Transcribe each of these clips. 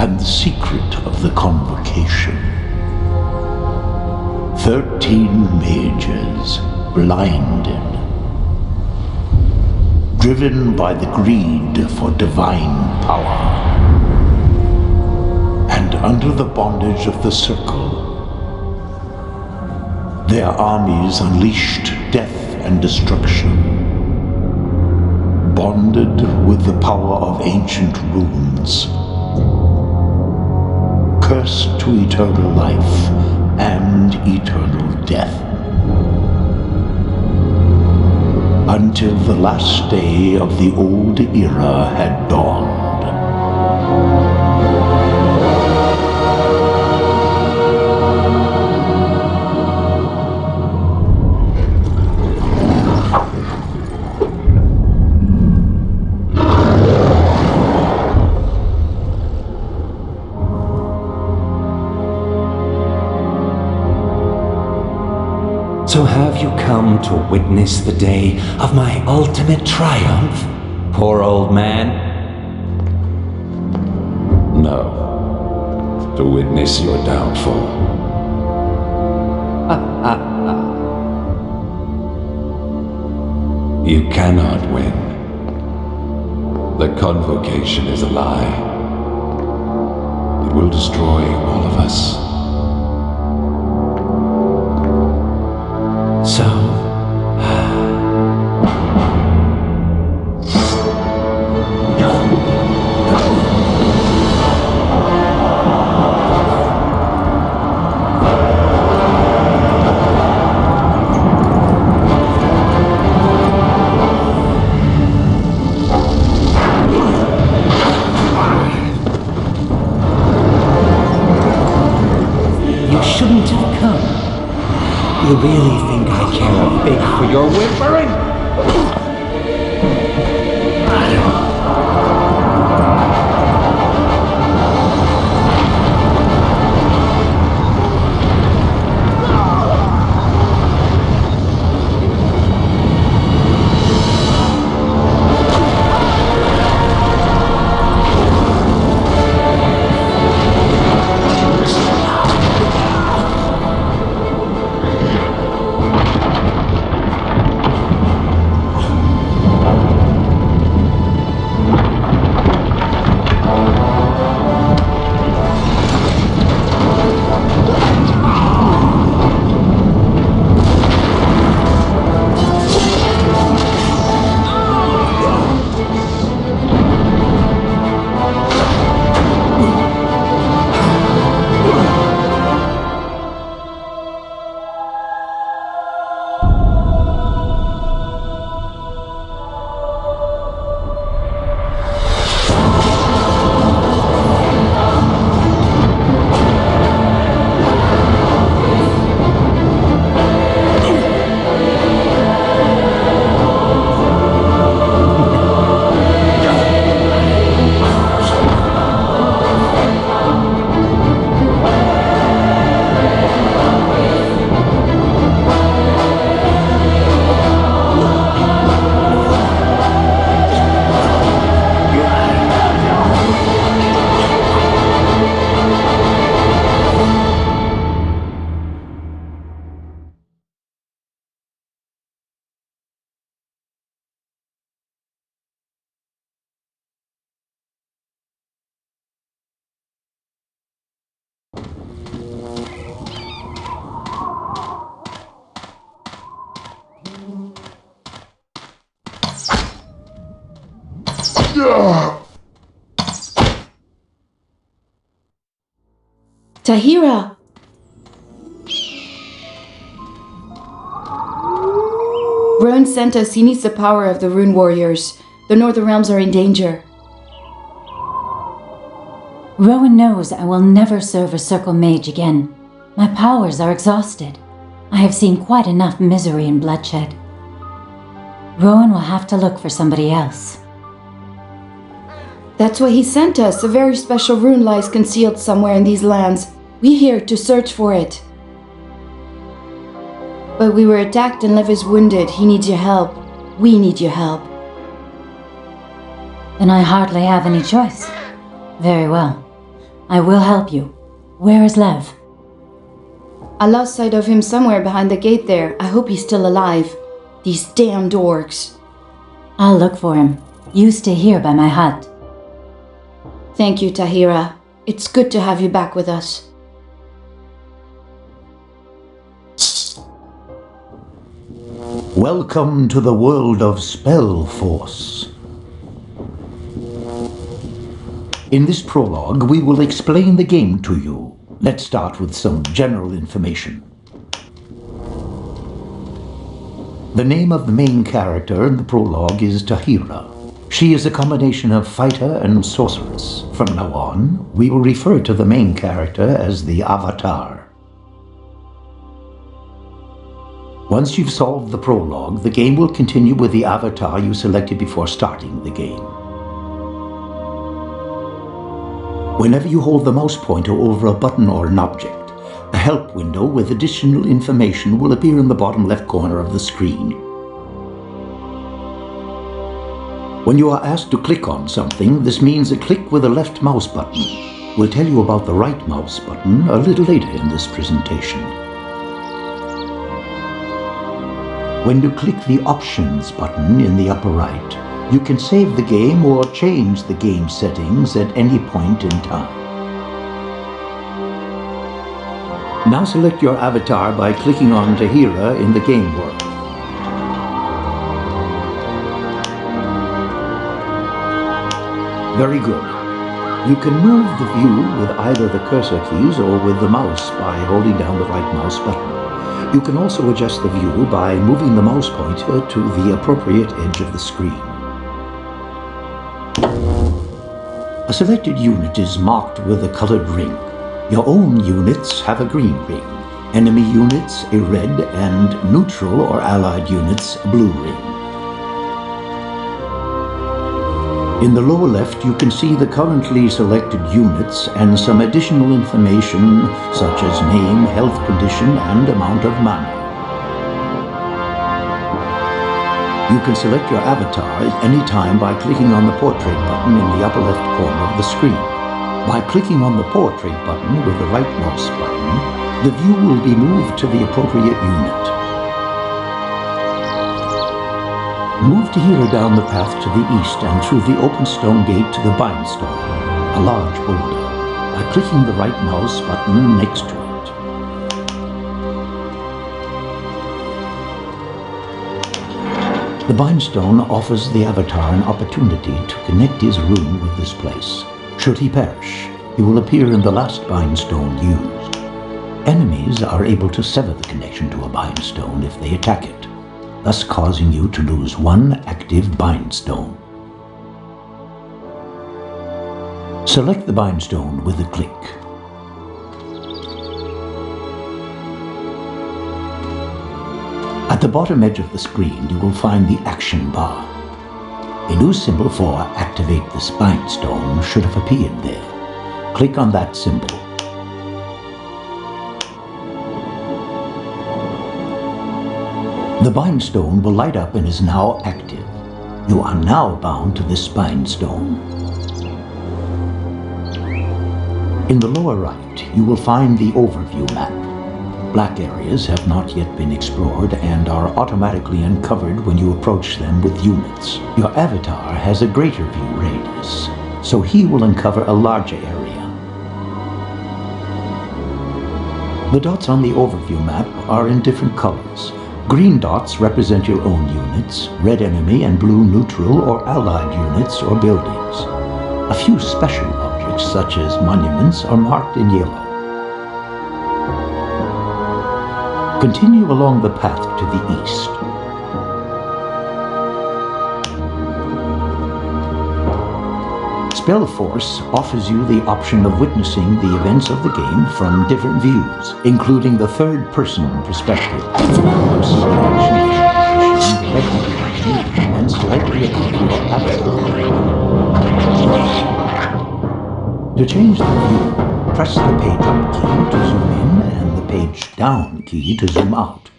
and the secret of the convocation. 13 mages blinded, driven by the greed for divine power, and under the bondage of the circle, their armies unleashed death and destruction, bonded with the power of ancient runes, cursed to eternal life and eternal death, until the last day of the old era had dawned. So have you come to witness the day of my ultimate triumph, poor old man? No. To witness your downfall. You cannot win. The convocation is a lie. It will destroy all of us. So... You shouldn't have come. You really think I care a fig for your whimpering? Tahira! Rowan sent us. He needs the power of the Rune Warriors. The Northern Realms are in danger. Rowan knows I will never serve a Circle Mage again. My powers are exhausted. I have seen quite enough misery and bloodshed. Rowan will have to look for somebody else. That's why he sent us. A very special rune lies concealed somewhere in these lands. We're here to search for it. But we were attacked and Lev is wounded. He needs your help. We need your help. Then I hardly have any choice. Very well. I will help you. Where is Lev? I lost sight of him somewhere behind the gate there. I hope he's still alive. These damned orcs. I'll look for him. You stay here by my hut. Thank you, Tahira. It's good to have you back with us. Welcome to the world of Spellforce. In this prologue, we will explain the game to you. Let's start with some general information. The name of the main character in the prologue is Tahira. She is a combination of fighter and sorceress. From now on, we will refer to the main character as the Avatar. Once you've solved the prologue, the game will continue with the avatar you selected before starting the game. Whenever you hold the mouse pointer over a button or an object, a help window with additional information will appear in the bottom left corner of the screen. When you are asked to click on something, this means a click with the left mouse button. We'll tell you about the right mouse button a little later in this presentation. When you click the Options button in the upper right, you can save the game or change the game settings at any point in time. Now select your avatar by clicking on Tahira in the game world. Very good. You can move the view with either the cursor keys or with the mouse by holding down the right mouse button. You can also adjust the view by moving the mouse pointer to the appropriate edge of the screen. A selected unit is marked with a colored ring. Your own units have a green ring, enemy units a red, and neutral or allied units a blue ring. In the lower left, you can see the currently selected units and some additional information such as name, health condition, and amount of mana. You can select your avatar at any time by clicking on the portrait button in the upper left corner of the screen. By clicking on the portrait button with the right mouse button, the view will be moved to the appropriate unit. Move Tahira down the path to the east and through the open stone gate to the Bindstone, a large boulder, by clicking the right mouse button next to it. The Bindstone offers the avatar an opportunity to connect his rune with this place. Should he perish, he will appear in the last Bindstone used. Enemies are able to sever the connection to a Bindstone if they attack it, thus causing you to lose one active Bindstone. Select the Bindstone with a click. At the bottom edge of the screen, you will find the action bar. A new symbol for Activate this Bindstone should have appeared there. Click on that symbol. The Bindstone will light up and is now active. You are now bound to this Bindstone. In the lower right, you will find the overview map. Black areas have not yet been explored and are automatically uncovered when you approach them with units. Your avatar has a greater view radius, so he will uncover a larger area. The dots on the overview map are in different colors. Green dots represent your own units, red enemy and blue neutral or allied units or buildings. A few special objects such as monuments are marked in yellow. Continue along the path to the east. Spellforce offers you the option of witnessing the events of the game from different views, including the third-person perspective, and slightly above your avatar. To change the view, press the page up key to zoom in and the page down key to zoom out,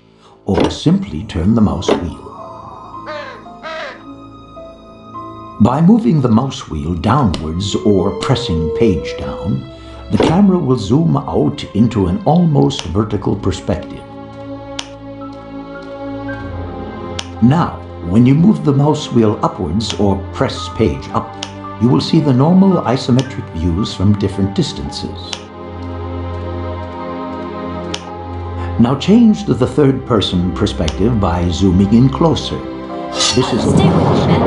or simply turn the mouse wheel. By moving the mouse wheel downwards or pressing page down, The camera will zoom out into an almost vertical perspective. Now, when you move the mouse wheel upwards or press page up, you will see the normal isometric views from different distances. Now change to the third-person perspective by zooming in closer. This is Stay with me, then.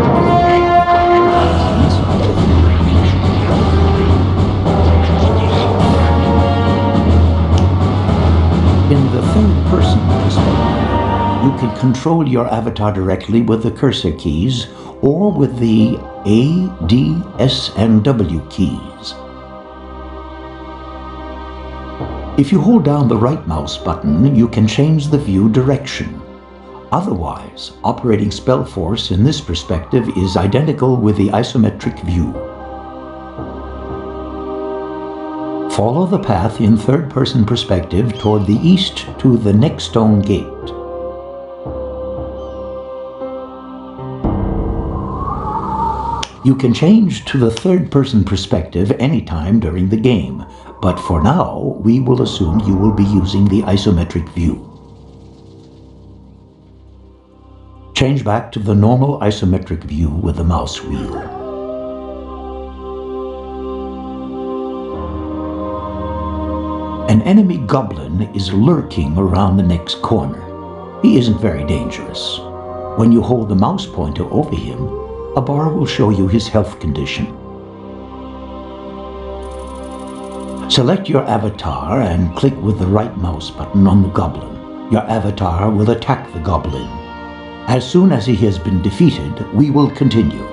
In the third-person perspective, you can control your avatar directly with the cursor keys or with the A, D, S, and W keys. If you hold down the right mouse button, you can change the view direction. Otherwise, operating Spellforce in this perspective is identical with the isometric view. Follow the path in third-person perspective toward the east to the next stone gate. You can change to the third-person perspective anytime during the game, but for now, we will assume you will be using the isometric view. Change back to the normal isometric view with the mouse wheel. An enemy goblin is lurking around the next corner. He isn't very dangerous. When you hold the mouse pointer over him, a bar will show you his health condition. Select your avatar and click with the right mouse button on the goblin. Your avatar will attack the goblin. As soon as he has been defeated, we will continue.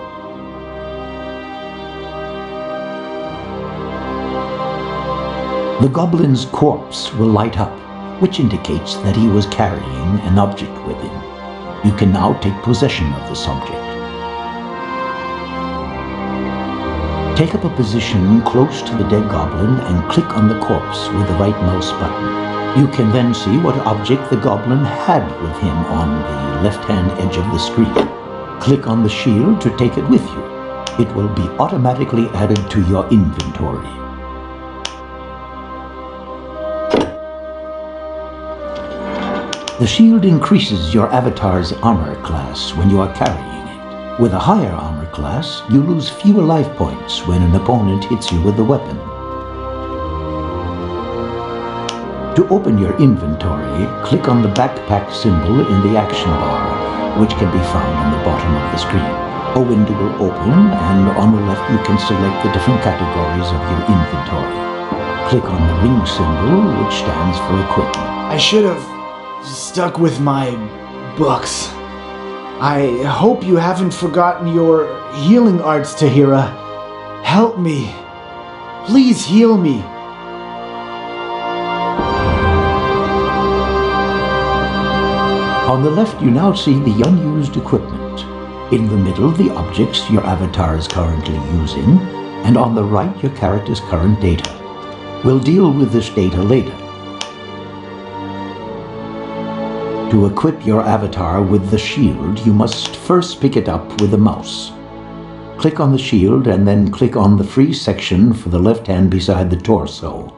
The goblin's corpse will light up, which indicates that he was carrying an object with him. You can now take possession of this object. Take up a position close to the dead goblin and click on the corpse with the right mouse button. You can then see what object the goblin had with him on the left-hand edge of the screen. Click on the shield to take it with you. It will be automatically added to your inventory. The shield increases your avatar's armor class when you are carrying it. With a higher armor class, you lose fewer life points when an opponent hits you with the weapon. To open your inventory, click on the backpack symbol in the action bar, which can be found on the bottom of the screen. A window will open, and on the left you can select the different categories of your inventory. Click on the ring symbol, which stands for equipment. I should have stuck with my books. I hope you haven't forgotten your healing arts, Tahira. Help me. Please heal me. On the left, you now see the unused equipment. In the middle, the objects your avatar is currently using, and on the right, your character's current data. We'll deal with this data later. To equip your avatar with the shield, you must first pick it up with the mouse. Click on the shield and then click on the free section for the left hand beside the torso.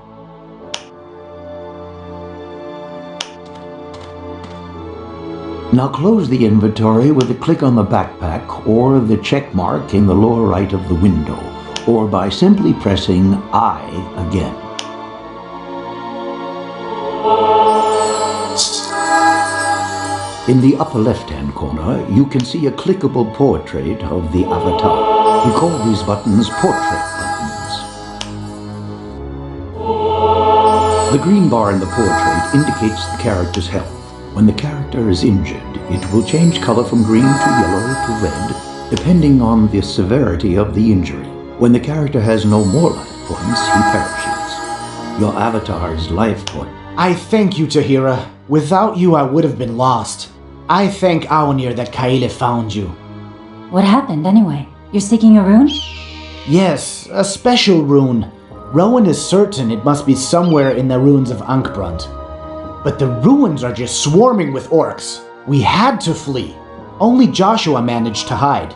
Now close the inventory with a click on the backpack or the check mark in the lower right of the window, or by simply pressing I again. In the upper left-hand corner, you can see a clickable portrait of the avatar. We call these buttons portrait buttons. The green bar in the portrait indicates the character's health. When the character is injured, it will change color from green to yellow to red, depending on the severity of the injury. When the character has no more life points, he perishes. Your avatar's life point. I thank you, Tahira. Without you, I would have been lost. I thank Aonir that Kaile found you. What happened anyway? You're seeking a rune? Yes, a special rune. Rowan is certain it must be somewhere in the ruins of Ankbrand. But the ruins are just swarming with orcs. We had to flee. Only Joshua managed to hide.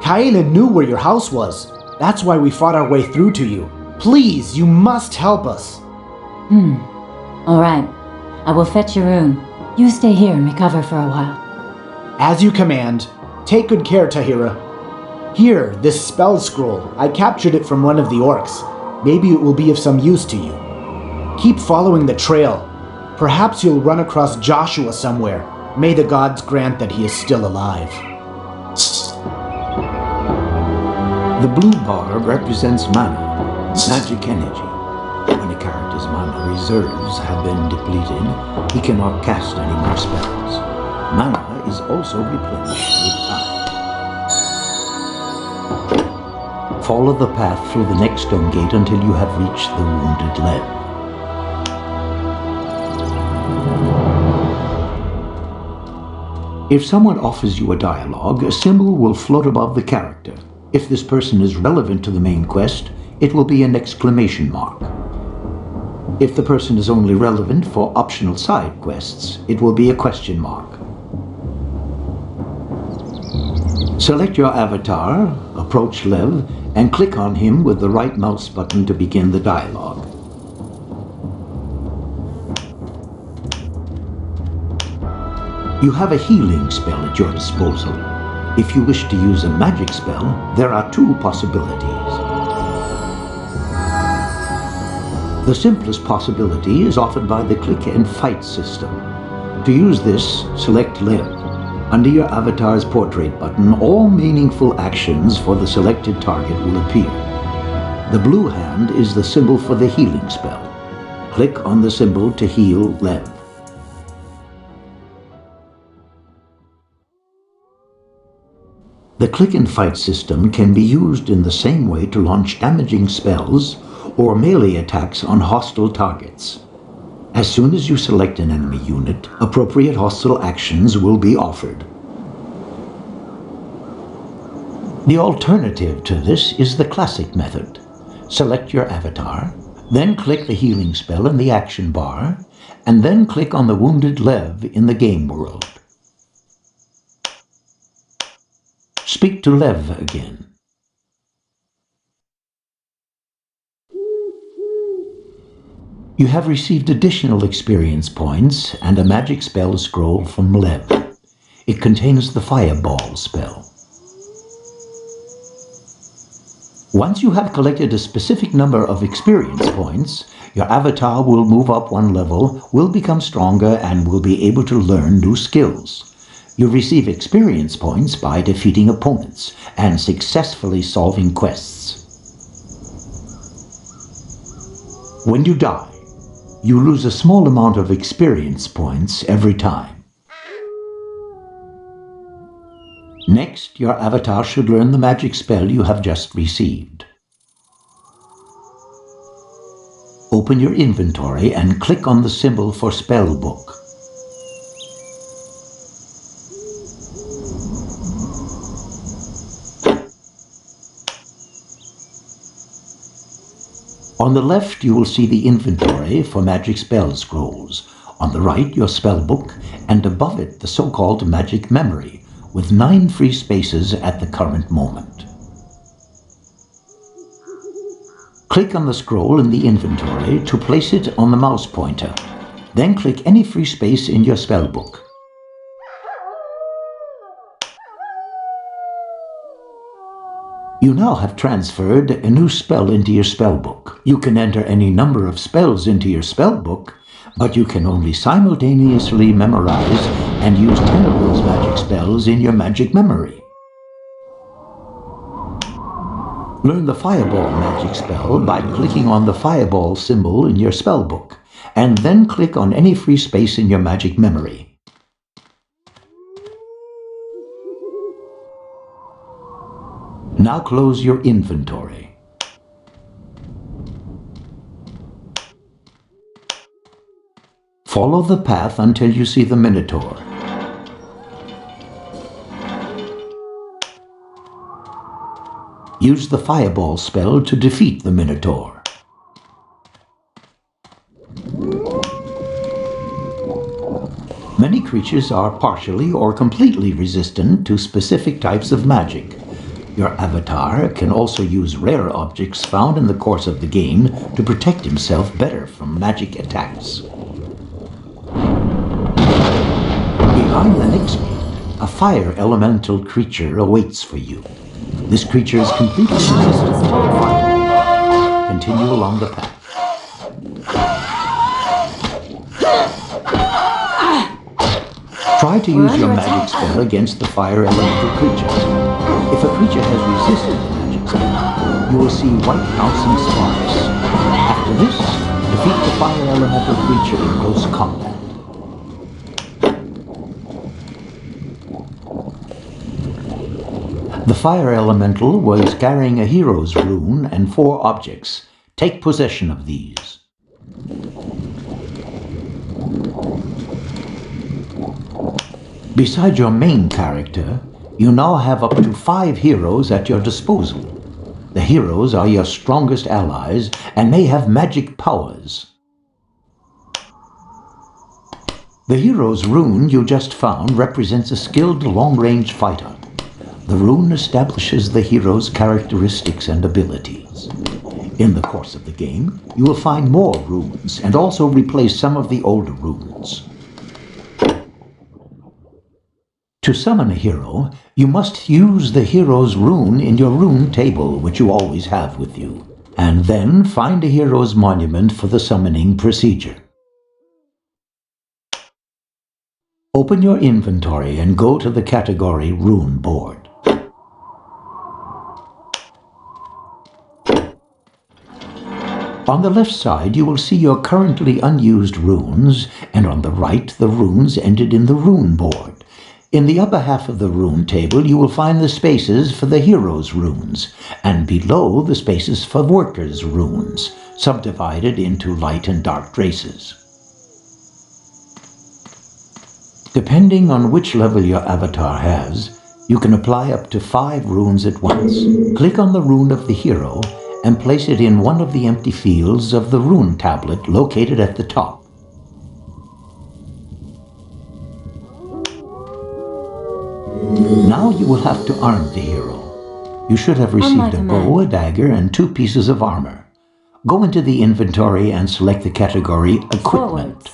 Kaile knew where your house was. That's why we fought our way through to you. Please, you must help us. All right. I will fetch your rune. You stay here and recover for a while. As you command. Take good care, Tahira. Here, this spell scroll. I captured it from one of the orcs. Maybe it will be of some use to you. Keep following the trail. Perhaps you'll run across Joshua somewhere. May the gods grant that he is still alive. The blue bar represents mana, magic energy. When a character's mana reserves have been depleted, he cannot cast any more spells. Mana is also replenished with time. Follow the path through the next stone gate until you have reached the wounded Lev. If someone offers you a dialogue, a symbol will float above the character. If this person is relevant to the main quest, it will be an exclamation mark. If the person is only relevant for optional side quests, it will be a question mark. Select your avatar, approach Lev, and click on him with the right mouse button to begin the dialogue. You have a healing spell at your disposal. If you wish to use a magic spell, there are two possibilities. The simplest possibility is offered by the click and fight system. To use this, select Lev. Under your avatar's portrait button, all meaningful actions for the selected target will appear. The blue hand is the symbol for the healing spell. Click on the symbol to heal Lev. The click and fight system can be used in the same way to launch damaging spells or melee attacks on hostile targets. As soon as you select an enemy unit, appropriate hostile actions will be offered. The alternative to this is the classic method. Select your avatar, then click the healing spell in the action bar, and then click on the wounded Lev in the game world. Speak to Lev again. You have received additional experience points and a magic spell scroll from Lev. It contains the Fireball spell. Once you have collected a specific number of experience points, your avatar will move up one level, will become stronger, and will be able to learn new skills. You receive experience points by defeating opponents and successfully solving quests. When you die, you lose a small amount of experience points every time. Next, your avatar should learn the magic spell you have just received. Open your inventory and click on the symbol for Spellbook. On the left, you will see the inventory for magic spell scrolls. On the right, your spellbook, and above it, the so-called magic memory, with 9 free spaces at the current moment. Click on the scroll in the inventory to place it on the mouse pointer. Then click any free space in your spellbook. You now have transferred a new spell into your spellbook. You can enter any number of spells into your spellbook, but you can only simultaneously memorize and use 10 of those magic spells in your magic memory. Learn the Fireball magic spell by clicking on the Fireball symbol in your spellbook, and then click on any free space in your magic memory. Now close your inventory. Follow the path until you see the Minotaur. Use the Fireball spell to defeat the Minotaur. Many creatures are partially or completely resistant to specific types of magic. Your avatar can also use rare objects found in the course of the game to protect himself better from magic attacks. Behind the next gate, a fire elemental creature awaits for you. This creature is completely resistant to fire. Continue along the path. Try to use your magic spell against the fire elemental creatures. If a creature has resisted the magic spell, you will see white bouncing sparks. After this, defeat the fire elemental creature in close combat. The fire elemental was carrying a hero's rune and 4 objects. Take possession of these. Besides your main character, you now have up to 5 heroes at your disposal. The heroes are your strongest allies and may have magic powers. The hero's rune you just found represents a skilled long-range fighter. The rune establishes the hero's characteristics and abilities. In the course of the game, you will find more runes and also replace some of the older runes. To summon a hero, you must use the hero's rune in your rune table, which you always have with you, and then find a hero's monument for the summoning procedure. Open your inventory and go to the category Rune Board. On the left side, you will see your currently unused runes, and on the right, the runes entered in the Rune Board. In the upper half of the rune table, you will find the spaces for the hero's runes, and below the spaces for workers' runes, subdivided into light and dark races. Depending on which level your avatar has, you can apply up to 5 runes at once. Click on the rune of the hero and place it in one of the empty fields of the rune tablet located at the top. Now you will have to arm the hero. You should have received a bow, a dagger, and 2 pieces of armor. Go into the inventory and select the category Equipment.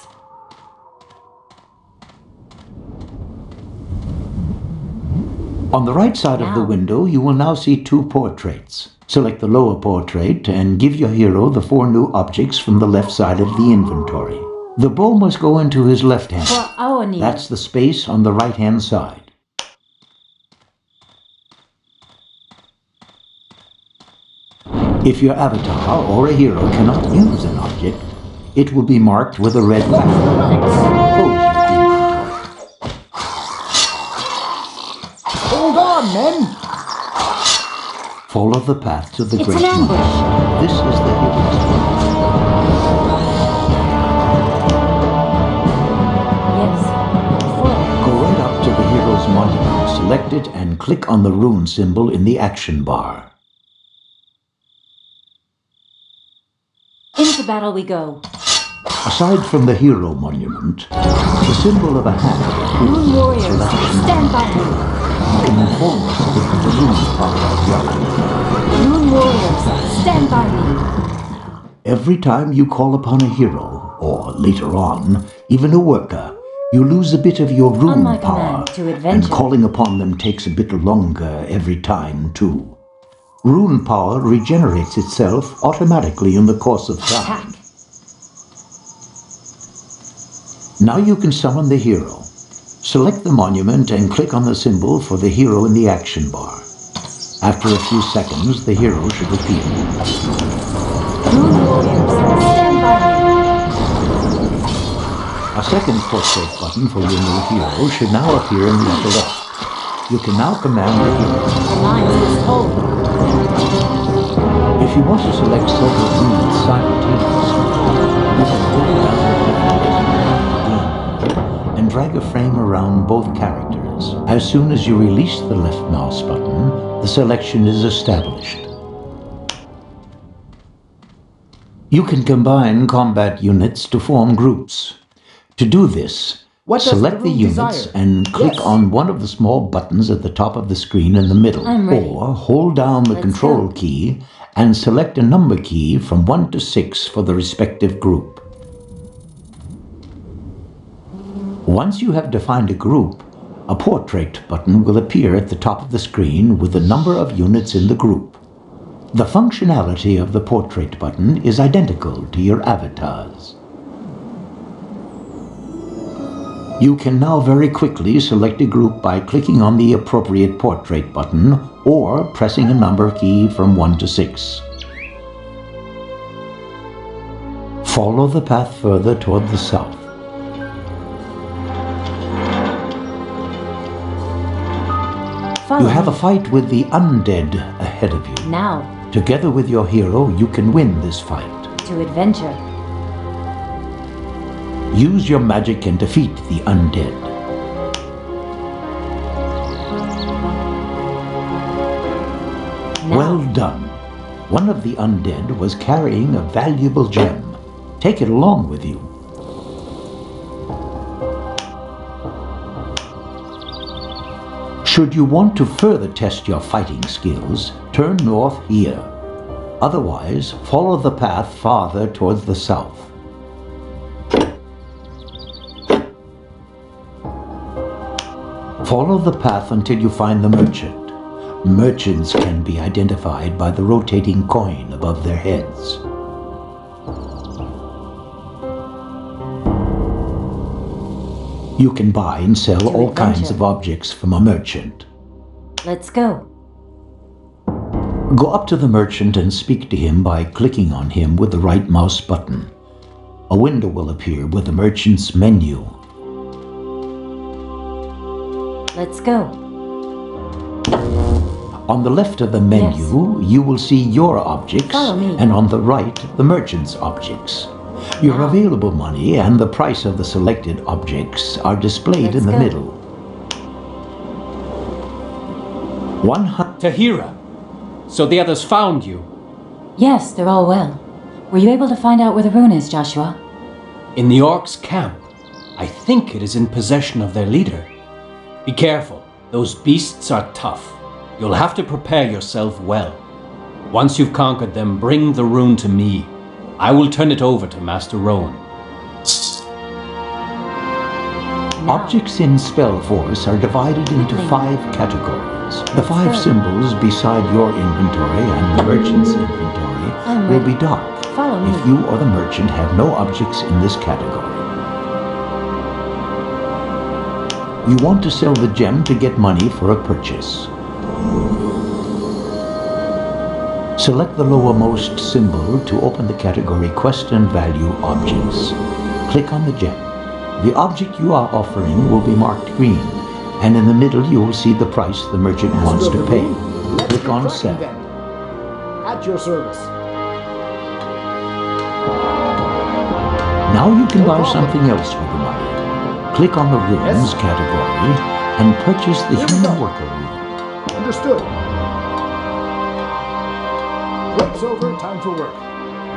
On the right side of the window, you will now see 2 portraits. Select the lower portrait and give your hero the 4 new objects from the left side of the inventory. The bow must go into his left hand. That's the space on the right-hand side. If your avatar or a hero cannot use an object, it will be marked with a red arrow. Hold on, men! Follow the path to the Great Mountain. This is the hero's Go right up to the hero's monument, select it, and click on the rune symbol in the action bar. Into battle we go. Aside from the hero monument, the symbol of a hat Moon warriors, stand by me. can inform us of the rune power of the Moon warriors, stand by me. Every time you call upon a hero, or later on, even a worker, you lose a bit of your rune my power, command to and adventure. calling upon them takes a bit longer every time, too. Rune power regenerates itself automatically in the course of time. Attack. Now you can summon the hero. Select the monument and click on the symbol for the hero in the action bar. After a few seconds, the hero should appear. Moon warriors, stand by me. A second portrait button for your new hero should now appear in the upper left. You can now command the hero. The lines must hold. If you want to select several runes simultaneously, you can click down and drag a frame around both characters. As soon as you release the left mouse button, the selection is established. You can combine combat units to form groups. To do this, What does Select the room units desire? and click Yes. on one of the small buttons at the top of the screen in the middle. I'm ready. Or hold down the Let's control go. key and select a number key from 1 to 6 for the respective group. Once you have defined a group, a portrait button will appear at the top of the screen with the number of units in the group. The functionality of the portrait button is identical to your avatars. You can now very quickly select a group by clicking on the appropriate portrait button or pressing a number key from 1 to 6. Follow the path further toward the south. Follow You have a me. fight with the undead ahead of you. Now, Together with your hero, you can win this fight. to adventure. Use your magic and defeat the undead. Now, Well done. One of the undead was carrying a valuable gem. Take it along with you. Should you want to further test your fighting skills, turn north here. Otherwise, follow the path farther towards the south. Follow the path until you find the merchant. Merchants can be identified by the rotating coin above their heads. You can buy and sell To all kinds adventure. of objects from a merchant. let's go. Go up to the merchant and speak to him by clicking on him with the right mouse button. A window will appear with the merchant's menu. Let's go. On the left of the menu, you will see your objects, Follow me. and on the right, the merchant's objects. Your Now. available money and the price of the selected objects are displayed Let's in the go. middle. 100. Tahira! So the others found you? Yes, they're all well. Were you able to find out where the rune is, Joshua? In the orcs' camp. I think it is in possession of their leader. Be careful, those beasts are tough. You'll have to prepare yourself well. Once you've conquered them, bring the rune to me. I will turn it over to Master Rowan. Objects in Spellforce are divided into 5 categories. The 5 good. symbols beside your inventory and the merchant's inventory I'm will ready. be dark Follow me. if you or the merchant have no objects in this category. You want to sell the gem to get money for a purchase. Select the lowermost symbol to open the category Quest and Value Objects. Click on the gem. The object you are offering will be marked green, and in the middle you will see the price the merchant wants to pay. Click on Sell. At your service. Now you can No buy problem. something else with the money. Click on the Runes Yes? category and purchase the Here we Human go. Worker rune. Understood. Break's over, time for work.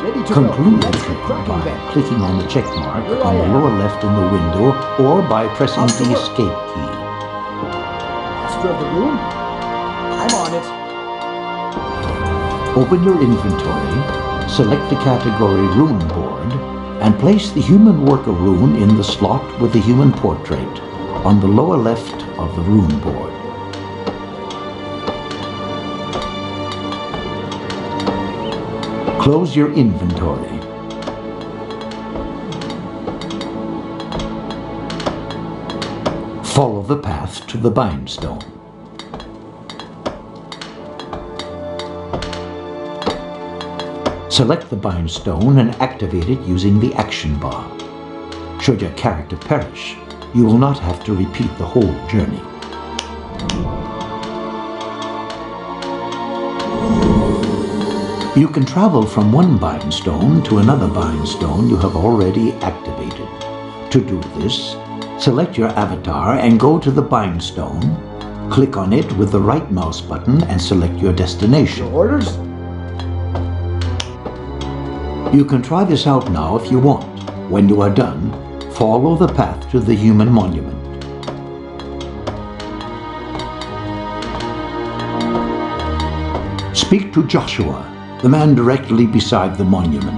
Ready to Conclude go. the Let's trip get cracking by then. clicking on the check mark Here I on the am. lower left in the window or by pressing Off to the work. Escape key. Master of the room? I'm on it. Open your inventory, select the category Rune Board, and place the Human Worker rune in the slot with the human portrait on the lower left of the Rune Board. Close your inventory. Follow the path to the Bindstone. Select the Bindstone and activate it using the action bar. Should your character perish, you will not have to repeat the whole journey. You can travel from one Bindstone to another Bindstone you have already activated. To do this, select your avatar and go to the Bindstone. Click on it with the right mouse button and select your destination. Your orders? You can try this out now if you want. When you are done, Follow the path to the human monument. Speak to Joshua, the man directly beside the monument.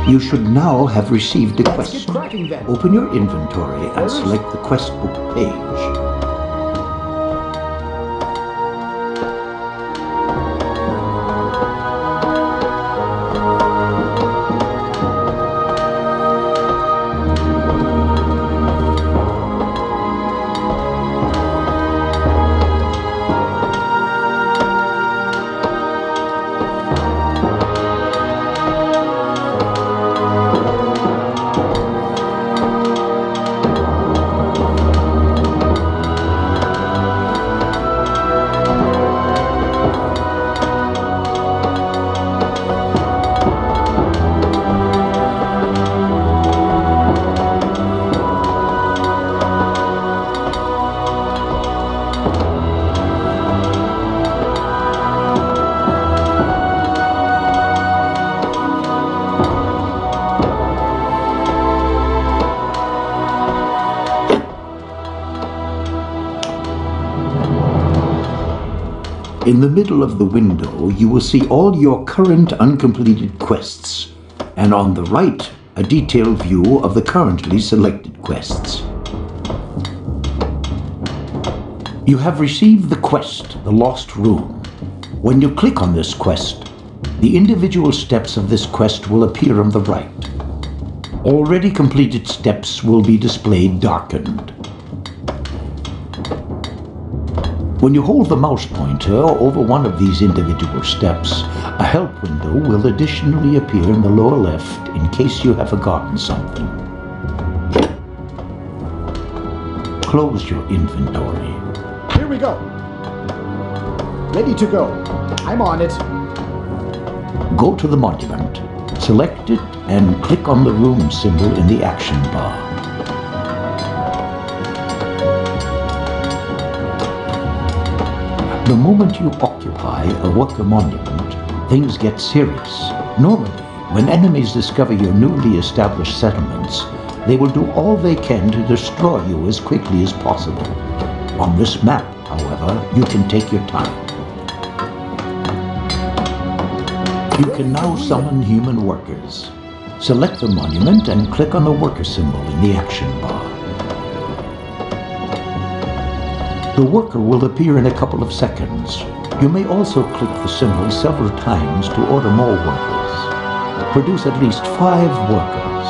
You should now have received a quest. Get cracking then. Open your inventory and select the quest book page. In the middle of the window, you will see all your current uncompleted quests, and on the right, a detailed view of the currently selected quests. You have received the quest, The Lost Room. When you click on this quest, the individual steps of this quest will appear on the right. Already completed steps will be displayed darkened. When you hold the mouse pointer over one of these individual steps, a help window will additionally appear in the lower left in case you have forgotten something. Close your inventory. Here we go. Ready to go. I'm on it. Go to the monument, select it, and click on the room symbol in the action bar. The moment you occupy a worker monument, things get serious. Normally, when enemies discover your newly established settlements, they will do all they can to destroy you as quickly as possible. On this map, however, you can take your time. You can now summon human workers. Select the monument and click on the worker symbol in the action bar. The worker will appear in a couple of seconds. You may also click the symbol several times to order more workers. Produce at least 5 workers.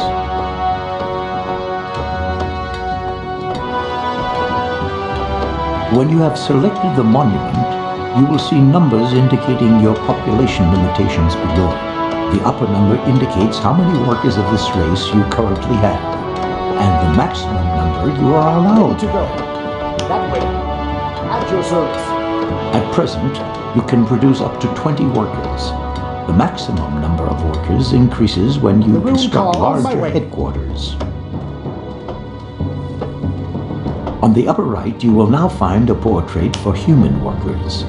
When you have selected the monument, you will see numbers indicating your population limitations below. The upper number indicates how many workers of this race you currently have, and the maximum number you are allowed to go. That way. At your service. At present, you can produce up to 20 workers. The maximum number of workers increases when you construct larger headquarters. On the upper right, you will now find a portrait for human workers.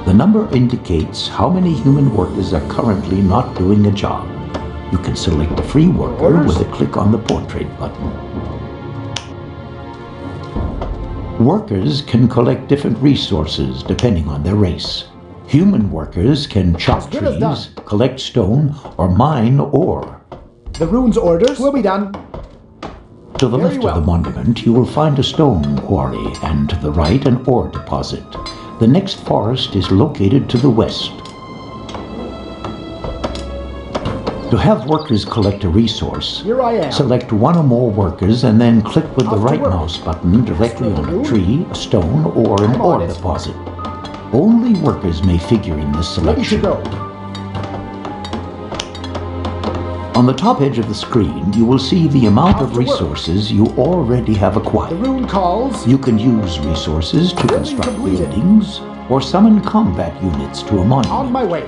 The number indicates how many human workers are currently not doing a job. You can select a free worker with a click on the portrait button. Workers can collect different resources depending on their race. Human workers can chop trees, collect stone, or mine ore. The rune's orders will be done. To the left of the monument, you will find a stone quarry, and to the right, an ore deposit. The next forest is located to the west. To have workers collect a resource, select one or more workers and then click with the right mouse button directly on a tree, a stone, or an ore deposit. Only workers may figure in this selection. On the top edge of the screen, you will see the amount of resources you already have acquired. The rune calls. You can use resources to construct buildings or summon combat units to a monument. On my way.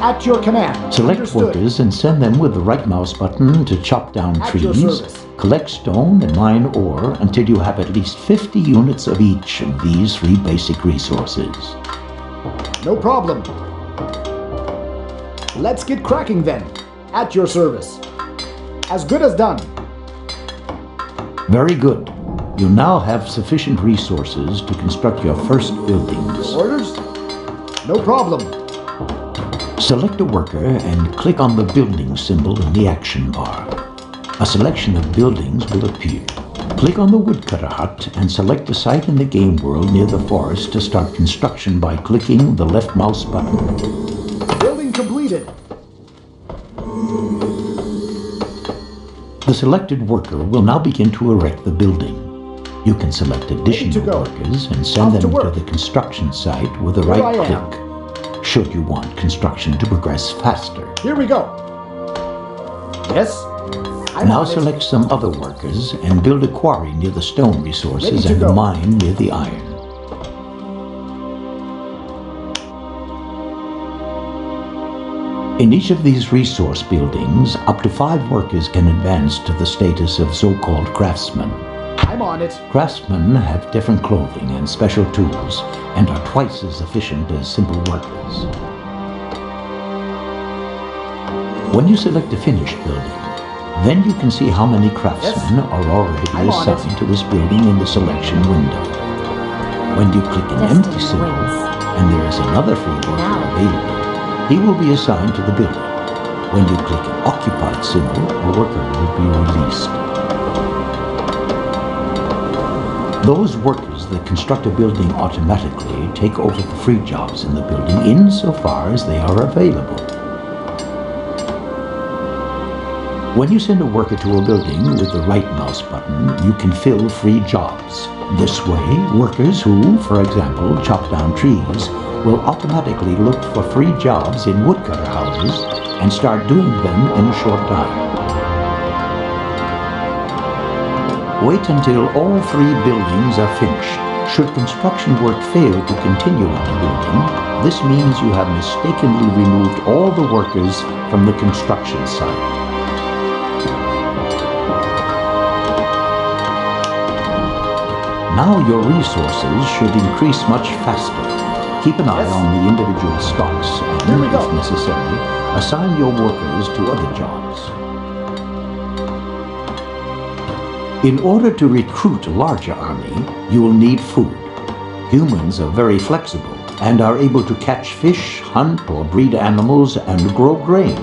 At your command. Select workers and send them with the right mouse button to chop down trees, collect stone and mine ore until you have at least 50 units of each of these 3 basic resources. No problem. Let's get cracking then. At your service. As good as done. Very good. You now have sufficient resources to construct your first buildings. Orders? No problem. Select a worker and click on the building symbol in the action bar. A selection of buildings will appear. Click on the woodcutter hut and select a site in the game world near the forest to start construction by clicking the left mouse button. Building completed. The selected worker will now begin to erect the building. You can select additional workers and send them to the construction site with a right click, should you want construction to progress faster. Here we go. Yes? Now select some other workers and build a quarry near the stone resources and a mine near the iron. In each of these resource buildings, up to 5 workers can advance to the status of so-called craftsmen. I'm on it. Craftsmen have different clothing and special tools and are twice as efficient as simple workers. When you select a finished building, then you can see how many craftsmen are already assigned to this building in the selection window. When you click an empty symbol, and there is another free worker available, he will be assigned to the building. When you click an occupied symbol, a worker will be released. Those workers that construct a building automatically take over the free jobs in the building insofar as they are available. When you send a worker to a building with the right mouse button, you can fill free jobs. This way, workers who, for example, chop down trees, will automatically look for free jobs in woodcutter houses and start doing them in a short time. Wait until all 3 buildings are finished. Should construction work fail to continue on the building, this means you have mistakenly removed all the workers from the construction site. Now your resources should increase much faster. Keep an eye on the individual stocks and, if necessary, assign your workers to other jobs. In order to recruit a larger army, you will need food. Humans are very flexible and are able to catch fish, hunt or breed animals, and grow grain.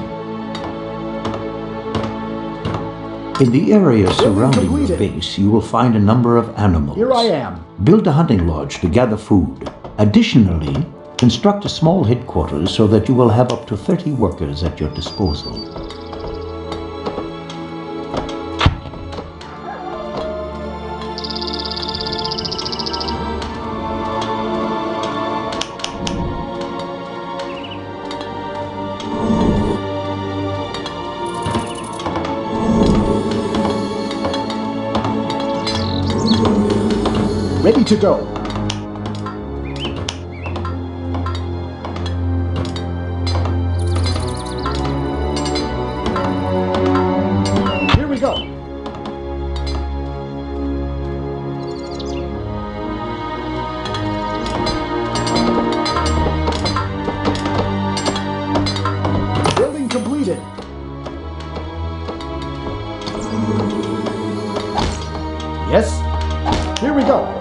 In the area surrounding your base, you will find a number of animals. Here I am. Build a hunting lodge to gather food. Additionally, construct a small headquarters so that you will have up to 30 workers at your disposal. Ready to go. Here we go. Building completed. Yes. Here we go.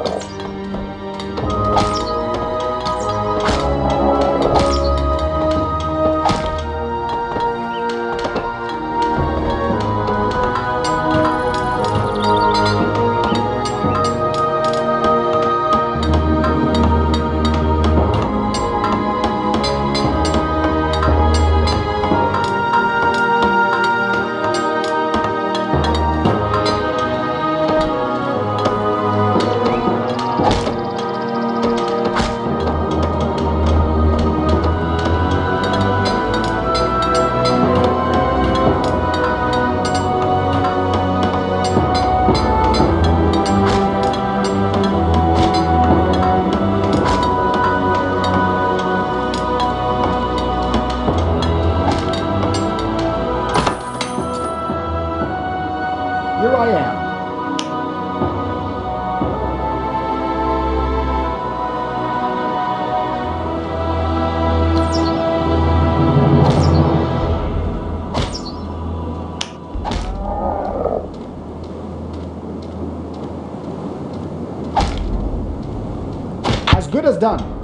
as done.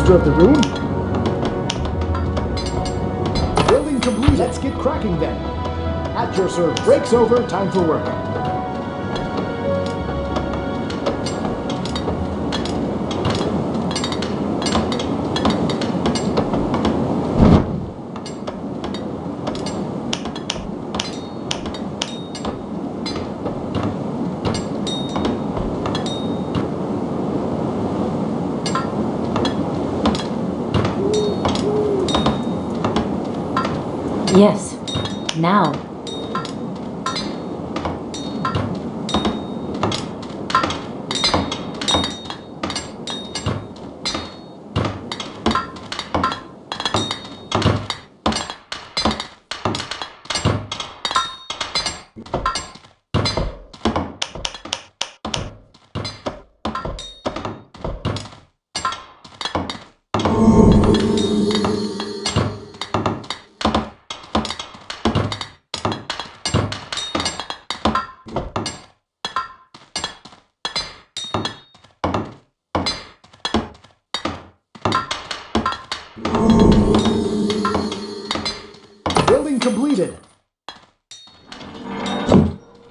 Of the room. Building complete. Let's get cracking then. At your service. Break's over. Time for work. Yes, now. Building completed.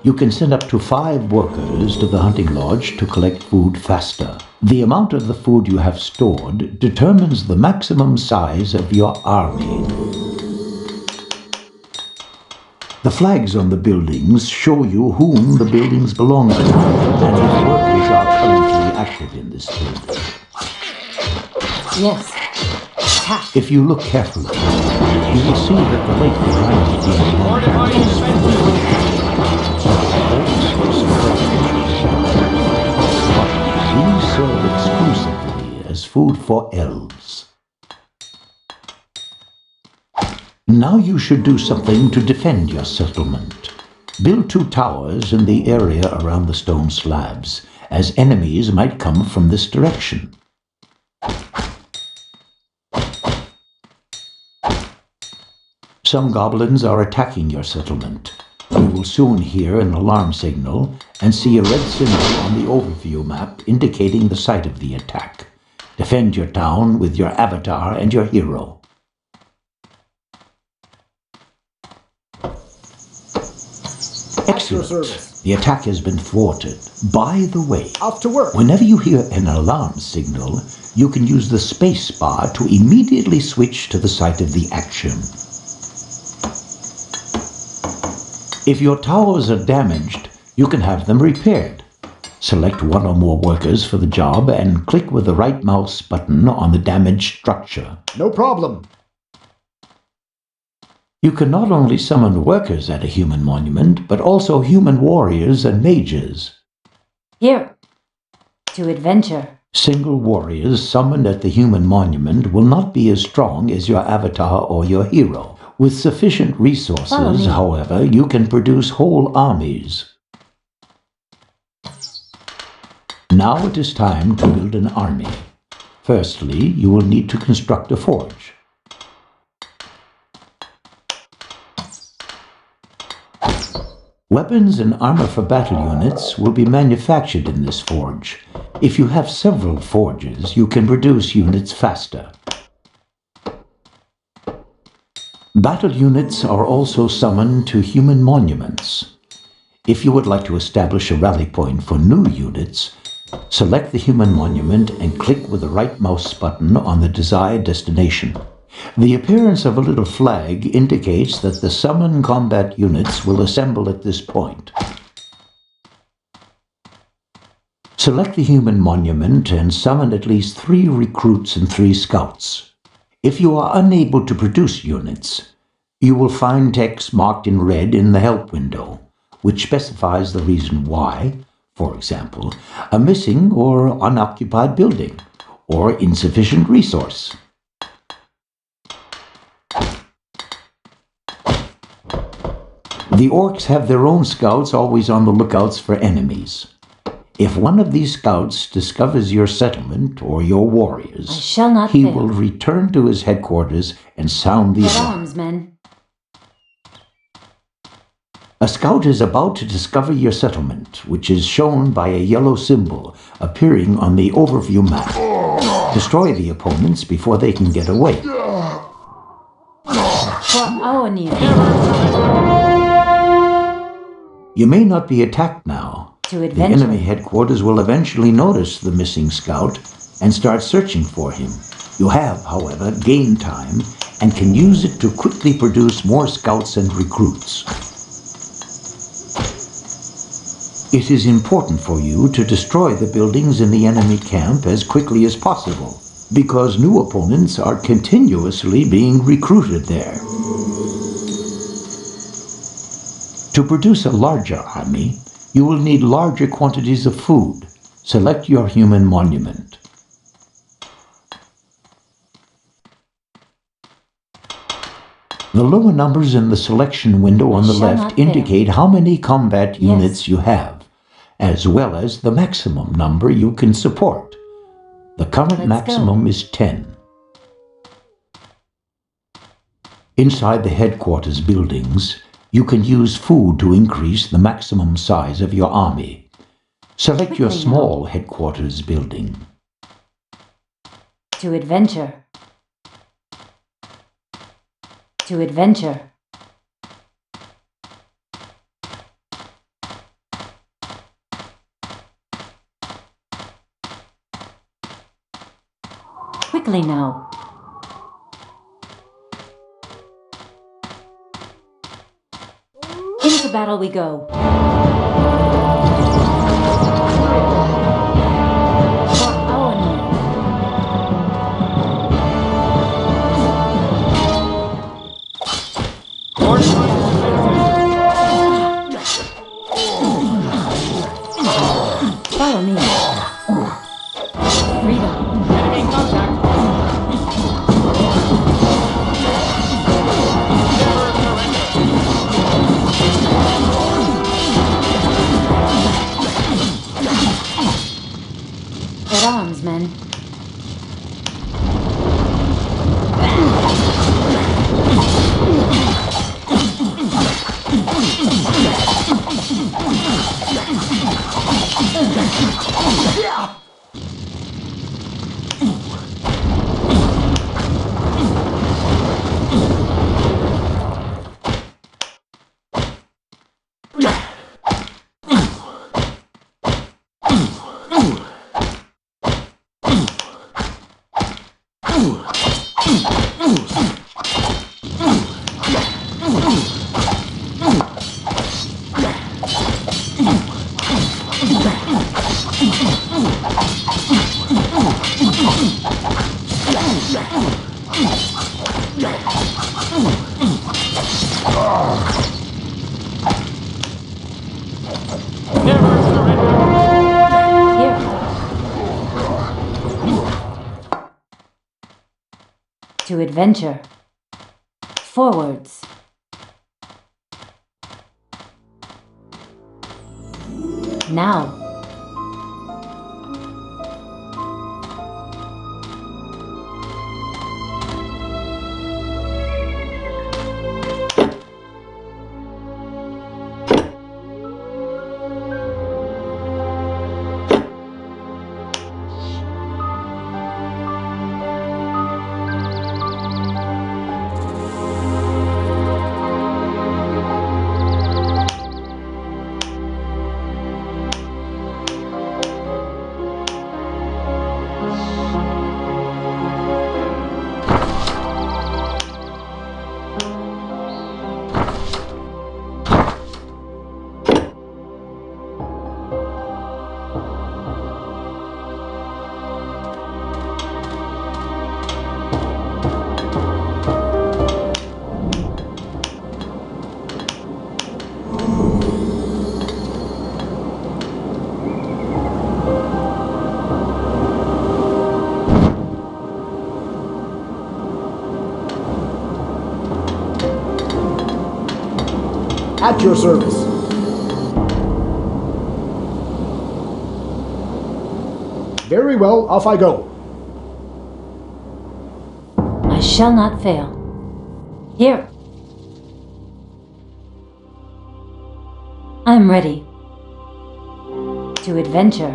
You can send up to 5 workers to the hunting lodge to collect food faster. The amount of the food you have stored determines the maximum size of your army. The flags on the buildings show you whom the buildings belong to, and if workers are currently active in this building. Yes. Attack. If you look carefully, you will see that the lake behind the these serve exclusively as food for elves. Now you should do something to defend your settlement. Build 2 towers in the area around the stone slabs, as enemies might come from this direction. Some goblins are attacking your settlement. You will soon hear an alarm signal and see a red symbol on the overview map indicating the site of the attack. Defend your town with your avatar and your hero. Excellent. The attack has been thwarted. By the way, Off to work. whenever you hear an alarm signal, you can use the space bar to immediately switch to the site of the action. If your towers are damaged, you can have them repaired. Select 1 or more workers for the job and click with the right mouse button on the damaged structure. No problem. You can not only summon workers at a human monument, but also human warriors and mages. Here. To adventure. Single warriors summoned at the human monument will not be as strong as your avatar or your hero. With sufficient resources, however, you can produce whole armies. Now it is time to build an army. Firstly, you will need to construct a forge. Weapons and armor for battle units will be manufactured in this forge. If you have several forges, you can produce units faster. Battle units are also summoned to human monuments. If you would like to establish a rally point for new units, select the human monument and click with the right mouse button on the desired destination. The appearance of a little flag indicates that the summoned combat units will assemble at this point. Select the human monument and summon at least 3 recruits and 3 scouts. If you are unable to produce units, you will find text marked in red in the help window. which specifies the reason why, for example, a missing or unoccupied building, or insufficient resource. The orcs have their own scouts always on the lookouts for enemies. If one of these scouts discovers your settlement or your warriors, I shall not he fail. will return to his headquarters and sound the At alarm. arms, men. A scout is about to discover your settlement, which is shown by a yellow symbol appearing on the overview map. Destroy the opponents before they can get away. For Aonir. You may not be attacked now. To The adventure. enemy headquarters will eventually notice the missing scout and start searching for him. You have, however, gained time and can use it to quickly produce more scouts and recruits. It is important for you to destroy the buildings in the enemy camp as quickly as possible, because new opponents are continuously being recruited there. To produce a larger army, you will need larger quantities of food. Select your human monument. The lower numbers in the selection window on the Shall left not fail. indicate how many combat Yes. units you have, as well as the maximum number you can support. The current Let's maximum is 10. Inside the headquarters buildings, you can use food to increase the maximum size of your army. Select your Quickly small headquarters building. To adventure. To adventure. Quickly now. Into battle we go. For Aonir. Follow me. Freedom. At arms, men. Here. To adventure. Forwards. Now. At your service. Very well, off I go. I shall not fail. Here. I am ready. To adventure.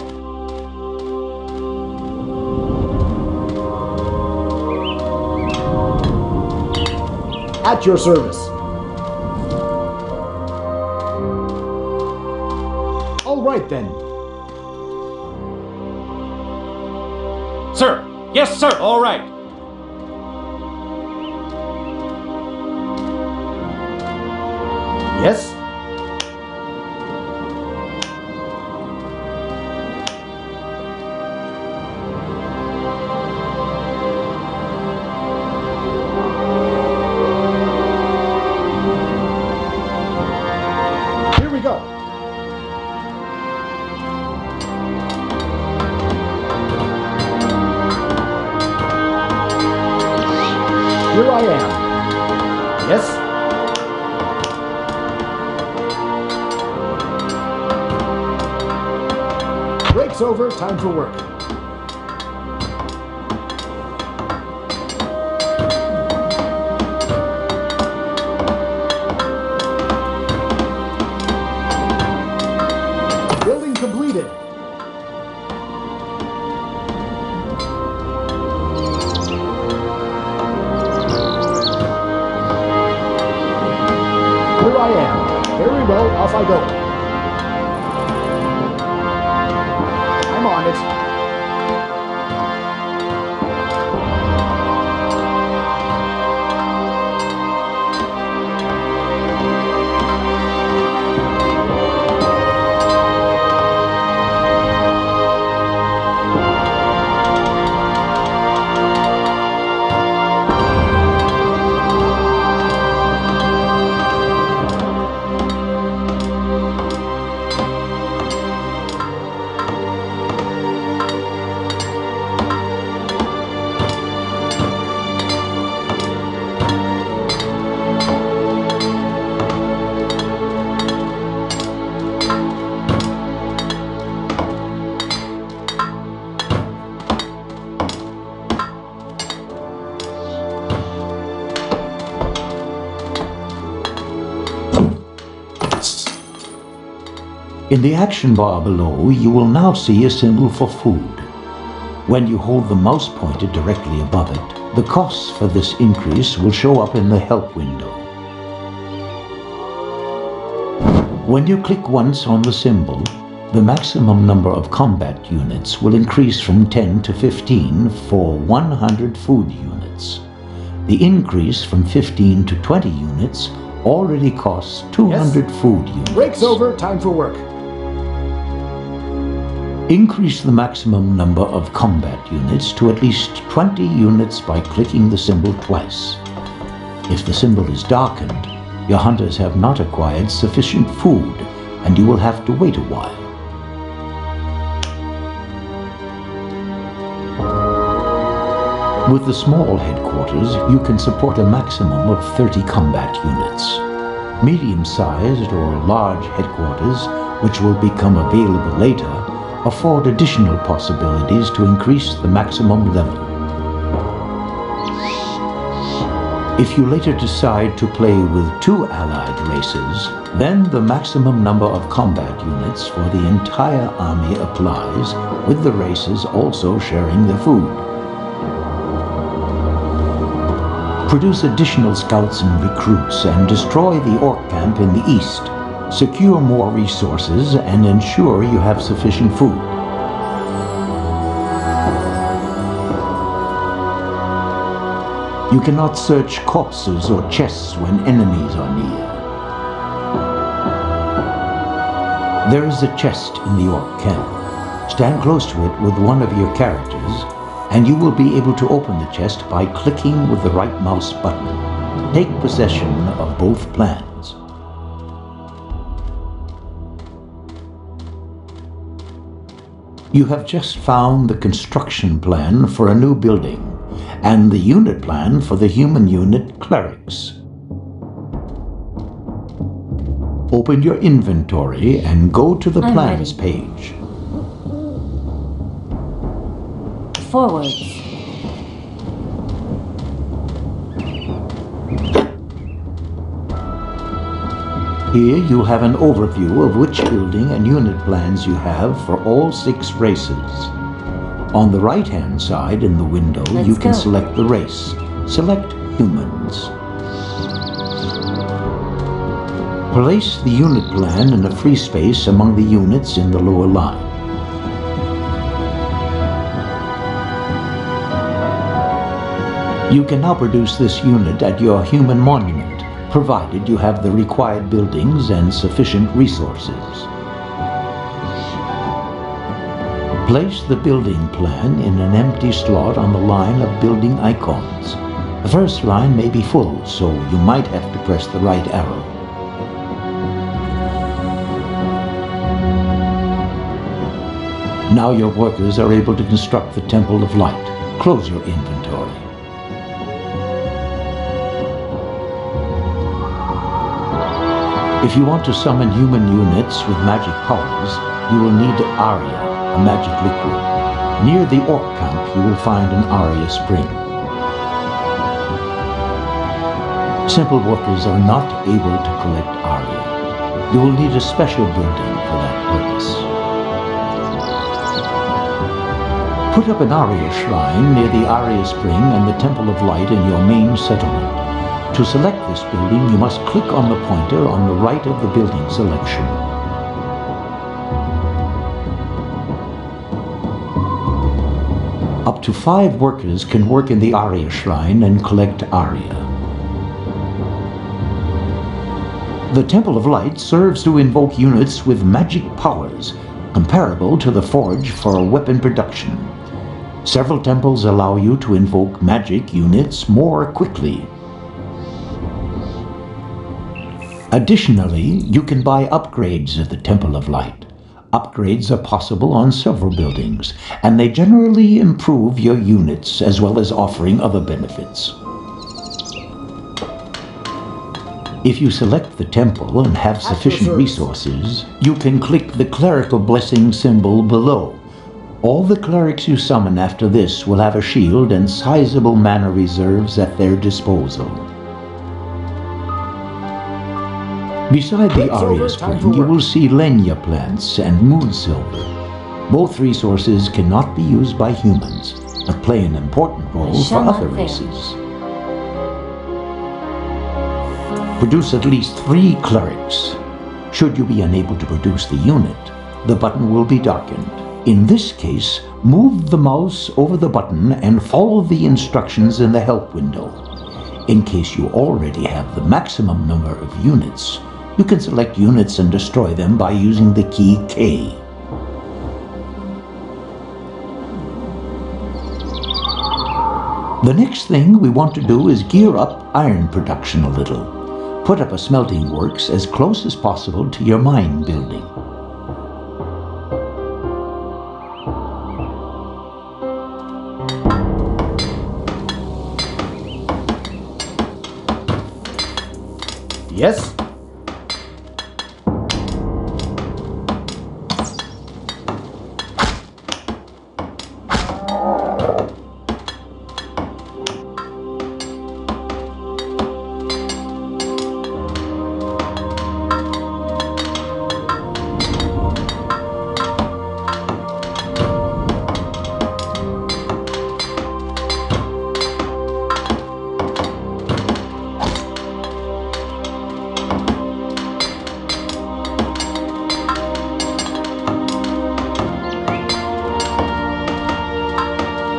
At your service. All right then. Sir! Yes, sir! All right! Yes? Here we go. Here I am. Yes? Break's over, time for work. Building completed. Here I am. Very well, off I go. I'm on it. In the action bar below, you will now see a symbol for food. When you hold the mouse pointer directly above it, the costs for this increase will show up in the help window. When you click once on the symbol, the maximum number of combat units will increase from 10 to 15 for 100 food units. The increase from 15 to 20 units already costs 200 food units. Break's over, time for work. Increase the maximum number of combat units to at least 20 units by clicking the symbol twice. If the symbol is darkened, your hunters have not acquired sufficient food, and you will have to wait a while. With the small headquarters, you can support a maximum of 30 combat units. Medium-sized or large headquarters, which will become available later, afford additional possibilities to increase the maximum level. If you later decide to play with 2 allied races, then the maximum number of combat units for the entire army applies, with the races also sharing the food. Produce additional scouts and recruits and destroy the orc camp in the east. Secure more resources and ensure you have sufficient food. You cannot search corpses or chests when enemies are near. There is a chest in the orc camp. Stand close to it with one of your characters, and you will be able to open the chest by clicking with the right mouse button. Take possession of both plans. You have just found the construction plan for a new building, and the unit plan for the human unit clerics. Open your inventory and go to the I'm plans ready. page. Forwards. Here you have an overview of which building and unit plans you have for all 6 races. On the right-hand side in the window, Let's you can go. select the race. Select Humans. Place the unit plan in a free space among the units in the lower line. You can now produce this unit at your human monument, provided you have the required buildings and sufficient resources. Place the building plan in an empty slot on the line of building icons. The first line may be full, so you might have to press the right arrow. Now your workers are able to construct the Temple of Light. Close your inventory. If you want to summon human units with magic powers, you will need Aria, a magic liquid. Near the Orc camp, you will find an Aria spring. Simple workers are not able to collect Aria. You will need a special building for that purpose. Put up an Aria shrine near the Aria spring and the Temple of Light in your main settlement. To select this building, you must click on the pointer on the right of the building selection. Up to 5 workers can work in the Aria shrine and collect Aria. The Temple of Light serves to invoke units with magic powers, comparable to the forge for weapon production. Several temples allow you to invoke magic units more quickly. Additionally, you can buy upgrades at the Temple of Light. Upgrades are possible on several buildings, and they generally improve your units as well as offering other benefits. If you select the temple and have sufficient resources, you can click the clerical blessing symbol below. All the clerics you summon after this will have a shield and sizable mana reserves at their disposal. Beside the Aria spring, you will see Lenya plants and moon silver. Both resources cannot be used by humans, but play an important role for other races. Produce at least 3 clerics. Should you be unable to produce the unit, the button will be darkened. In this case, move the mouse over the button and follow the instructions in the help window. In case you already have the maximum number of units, you can select units and destroy them by using the key K. The next thing we want to do is gear up iron production a little. Put up a smelting works as close as possible to your mine building. Yes?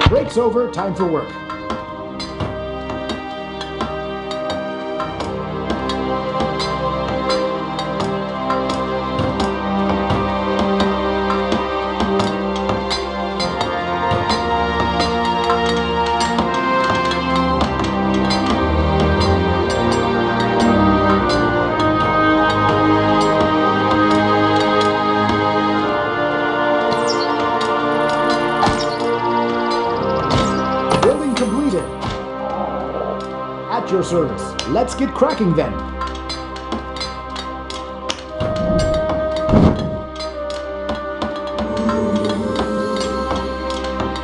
Break's over, time for work. Building completed. At your service. Let's get cracking then.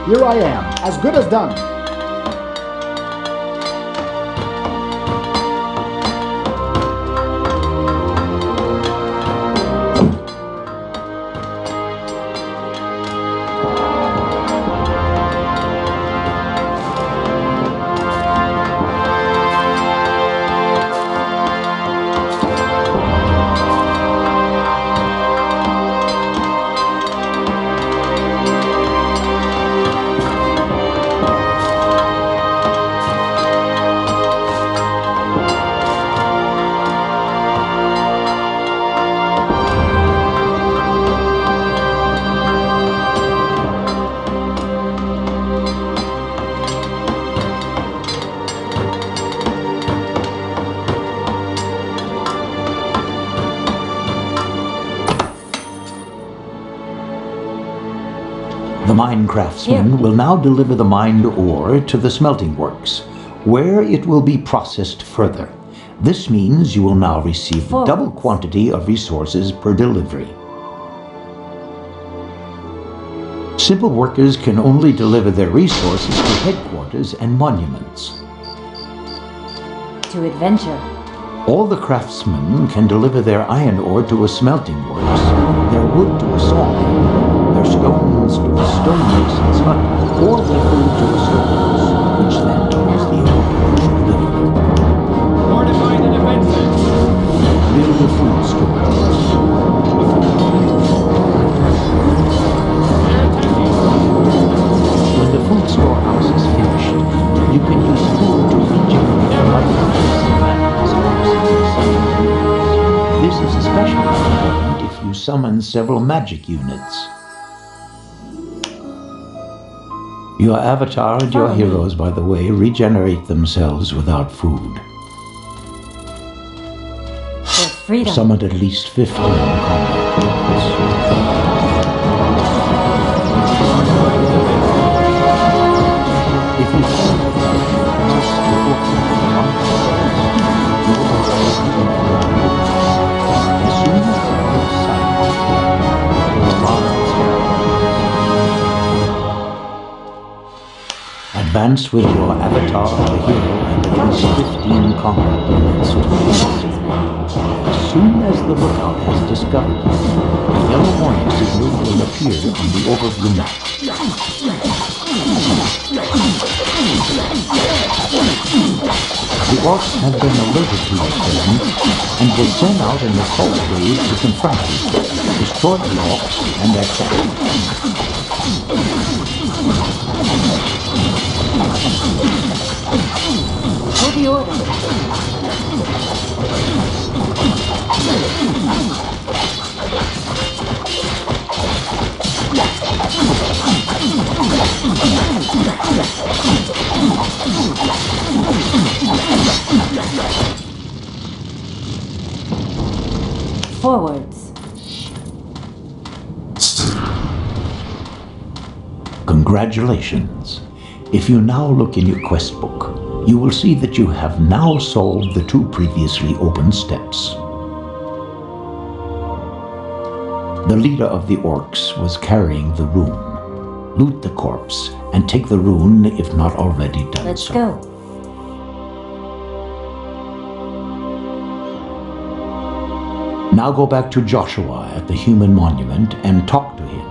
Here I am, as good as done. The mine craftsman will now deliver the mined ore to the smelting works, where it will be processed further. This means you will now receive the double quantity of resources per delivery. Simple workers can only deliver their resources to headquarters and monuments. To adventure. All the craftsmen can deliver their iron ore to a smelting works, their wood to a sawmill, their stones to a stonemason's hut, or their food to a storehouse, which then towards the ore delivered. Fortify the defenses! Build a food storehouse. When the food storehouse is finished, you can use food to regenerate the life force in lands or this is especially important if you summon several magic units. Your avatar and your heroes, by the way, regenerate themselves without food. For freedom. Summoned at least 15 combat units. If you advance with your avatar, the hero, and at least 15 combat units to the east. As soon as the lookout has discovered you, a yellow warning signal will appear on the overview map. The orcs have been alerted to your presence and will send out an assault wave to confront you, destroy the orcs and their camp. For the order. Forwards. Congratulations. If you now look in your quest book, you will see that you have now solved the 2 previously open steps. The leader of the orcs was carrying the rune. Loot the corpse and take the rune if not already done Let's so. go. Now go back to Joshua at the human monument and talk to him.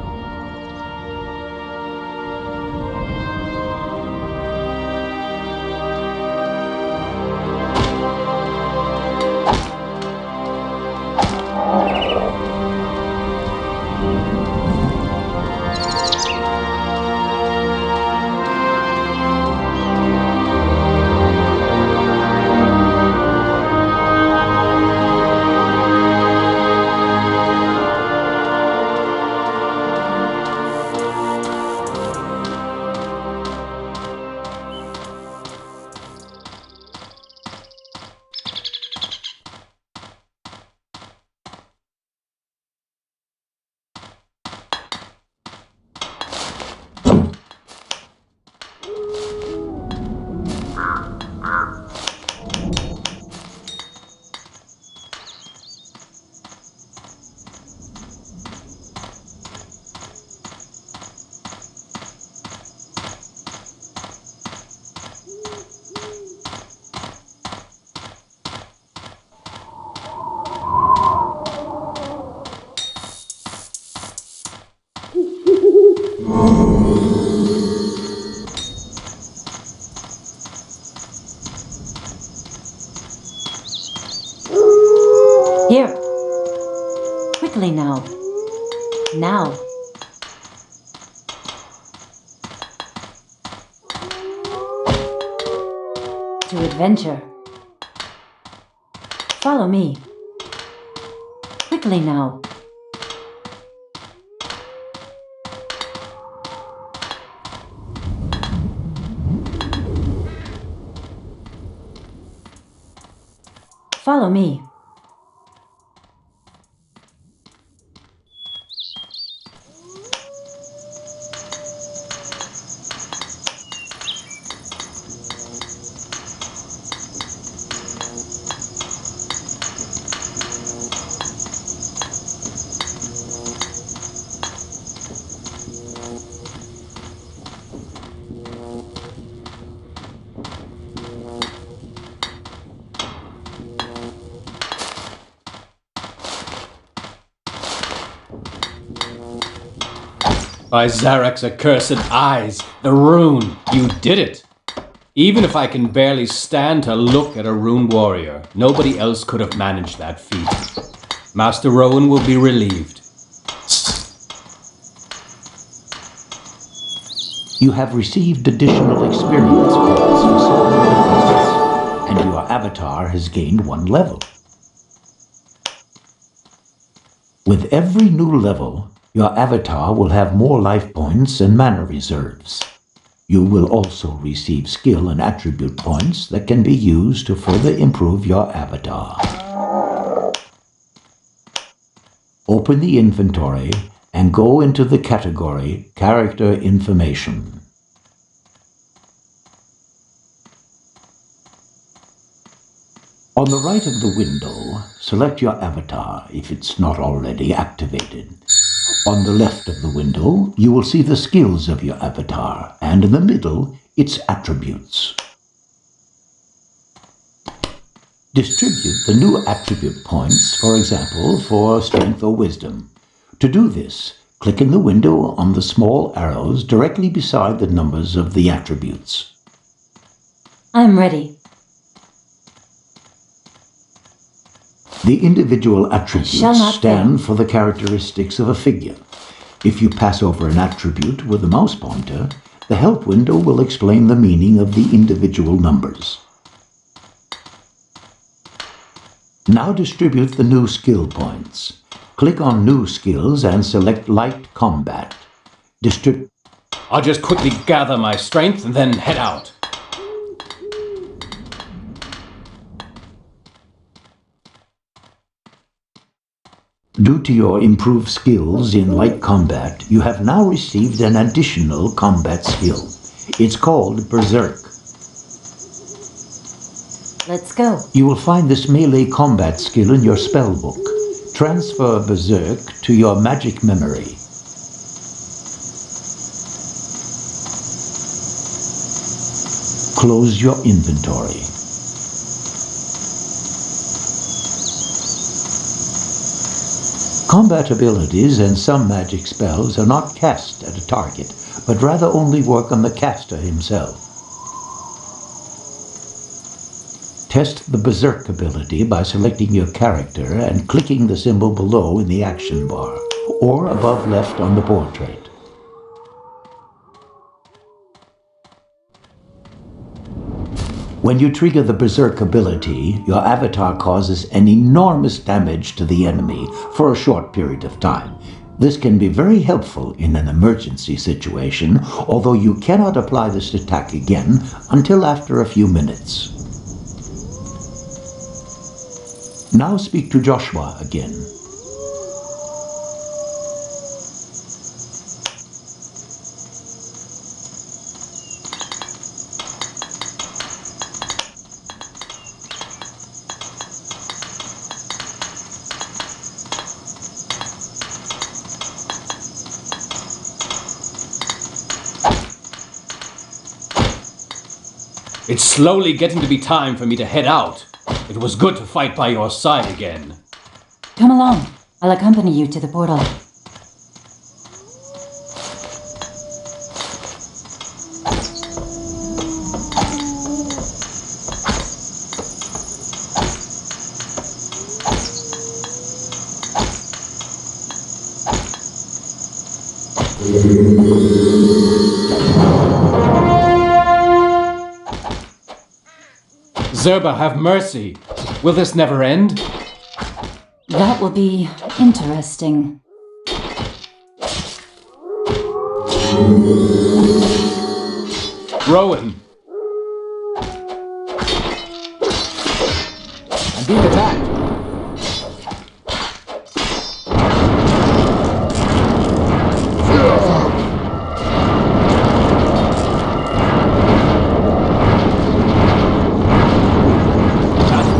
Here. Quickly now. Now. To adventure. Follow me. Quickly now. Follow me. By Zarek's accursed eyes, the rune, you did it! Even if I can barely stand to look at a rune warrior, nobody else could have managed that feat. Master Rowan will be relieved. You have received additional experience points for solving the puzzles, and your avatar has gained 1 level. With every new level, your avatar will have more life points and mana reserves. You will also receive skill and attribute points that can be used to further improve your avatar. Open the inventory and go into the category Character Information. On the right of the window, select your avatar if it's not already activated. On the left of the window, you will see the skills of your avatar, and in the middle, its attributes. Distribute the new attribute points, for example, for strength or wisdom. To do this, click in the window on the small arrows directly beside the numbers of the attributes. I'm ready. The individual attributes Shall not stand fail. for the characteristics of a figure. If you pass over an attribute with a mouse pointer, the help window will explain the meaning of the individual numbers. Now distribute the new skill points. Click on New Skills and select Light Combat. I'll just quickly gather my strength and then head out. Due to your improved skills in light combat, you have now received an additional combat skill. It's called Berserk. Let's go. You will find this melee combat skill in your spellbook. Transfer Berserk to your magic memory. Close your inventory. Combat abilities and some magic spells are not cast at a target, but rather only work on the caster himself. Test the Berserk ability by selecting your character and clicking the symbol below in the action bar, or above left on the portrait. When you trigger the Berserk ability, your avatar causes an enormous damage to the enemy for a short period of time. This can be very helpful in an emergency situation, although you cannot apply this attack again until after a few minutes. Now speak to Joshua again. It's slowly getting to be time for me to head out. It was good to fight by your side again. Come along. I'll accompany you to the portal. Zerba, have mercy! Will this never end? That will be interesting. Rowan! I'm being attacked.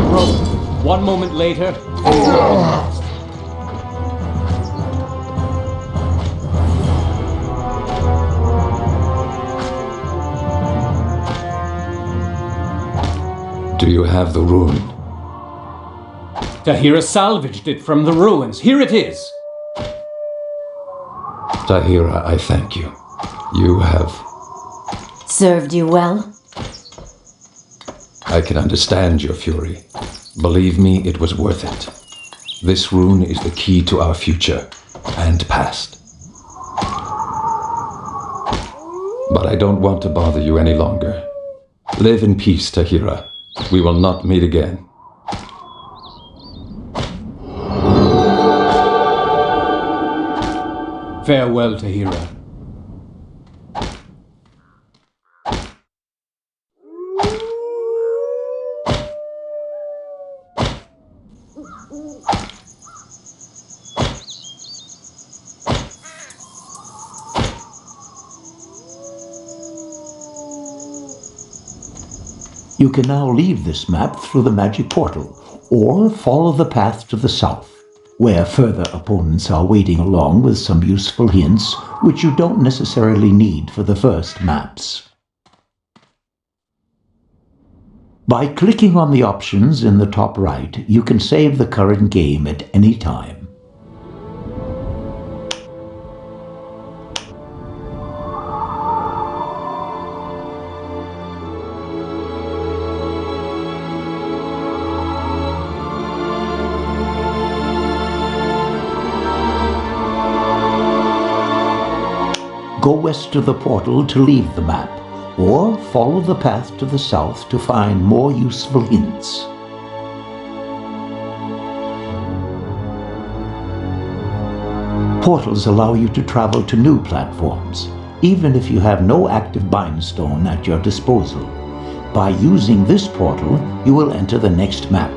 Rowan, 1 moment later. Do you have the rune? Tahira salvaged it from the ruins. Here it is. Tahira, I thank you. You have... Served you well? I can understand your fury. Believe me, it was worth it. This rune is the key to our future and past. But I don't want to bother you any longer. Live in peace, Tahira. We will not meet again. Farewell, Tahira. You can now leave this map through the magic portal, or follow the path to the south, where further opponents are waiting along with some useful hints which you don't necessarily need for the first maps. By clicking on the options in the top right, you can save the current game at any time. Go west of the portal to leave the map, or follow the path to the south to find more useful hints. Portals allow you to travel to new platforms, even if you have no active bindstone at your disposal. By using this portal, you will enter the next map.